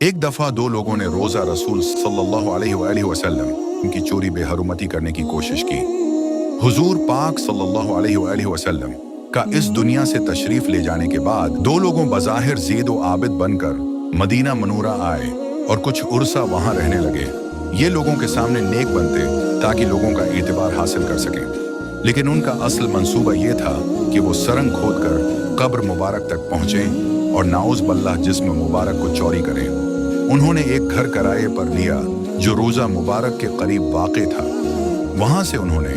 एक दफा दो लोगों ने रोजा रसूल सल्लल्लाहु अलैहि वसल्लम की चोरी बेहरुमती करने की कोशिश की। हुजूर पाक सल्लल्लाहु अलैहि वसल्लम का इस दुनिया से तशरीफ ले जाने के बाद दो लोगों बज़ाहिर ज़ीद व आबिद बनकर मदीना मनूरा आए और कुछ उर्सा वहां रहने लगे। ये लोगों के सामने नेक बनते ताकि लोगों का एतबार हासिल कर सकें, लेकिन उनका असल मंसूबा ये था कि वो सरंग खोदकर कब्र मुबारक तक पहुंचें और नाउज़ बल्लाह जिस्म मुबारक को चोरी करें। उन्होंने एक घर किराए पर लिया जो रोजा मुबारक के करीब वाक़ था। वहां से उन्होंने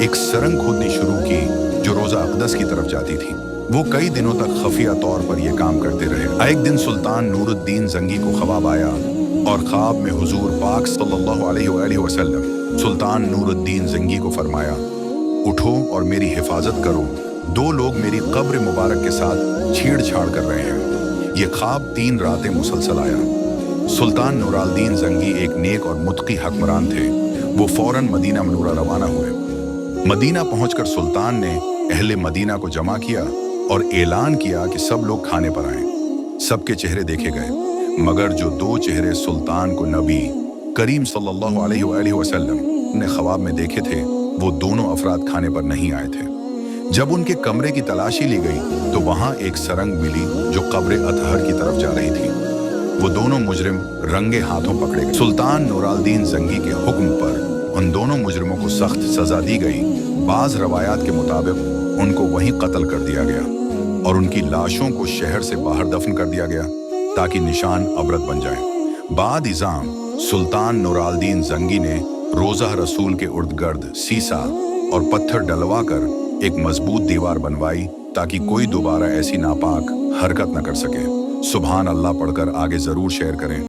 एक सरंग खोदनी शुरू की जो रोजा अक़दस की तरफ जाती थी। वो कई दिनों तक खफिया तौर पर यह काम करते रहे। एक दिन सुल्तान नूरुद्दीन जंगी को ख्वाब आया और ख्वाब में हुजूर पाक सल्लल्लाहु अलैहि वसल्लम सुल्तान नूरुद्दीन जंगी को फरमाया, उठो और मेरी हिफाजत करो, दो लोग मेरी कब्र मुबारक के साथ छेड़छाड़ कर रहे हैं। ये ख्वाब 3 रातें मुसलसल आया। सुल्तान नूरुद्दीन जंगी एक नेक और मुत्की हुक्मरान थे। वो फौरन मदीना मनूरा रवाना हुए। मदीना पहुंचकर सुल्तान ने अहले मदीना को जमा किया और ऐलान किया कि सब लोग खाने पर आएं। सबके चेहरे देखे गए, मगर जो 2 चेहरे सुल्तान को नबी करीम सल्लल्लाहु अलैहि वसल्लम ने ख्वाब में देखे थे, वो दोनों अफराद खाने पर नहीं आए थे। जब उनके कमरे की तलाशी ली गई तो वहां एक सरंग मिली जो कब्र अतहर की तरफ जा रही थी। वो दोनों मुजरिम रंगे हाथों पकड़े गए। सुल्तान नूरुद्दीन जंगी के हुक्म पर उन दोनों मुजरिमों को सख्त सजा दी गई। बाज रवायात के मुताबिक उनको वहीं कत्ल कर दिया गया और उनकी लाशों को शहर से बाहर दफन कर दिया गया ताकि निशान अबरत बन जाए। बाद इज़ाम सुल्तान नूरुद्दीन जंगी ने रोजा रसूल के उर्द-गर्द सीसा और पत्थर डलवा कर एक मजबूत दीवार बनवाई ताकि कोई दोबारा ऐसी नापाक हरकत न कर सके। सुभान अल्लाह पढ़कर आगे जरूर शेयर करें।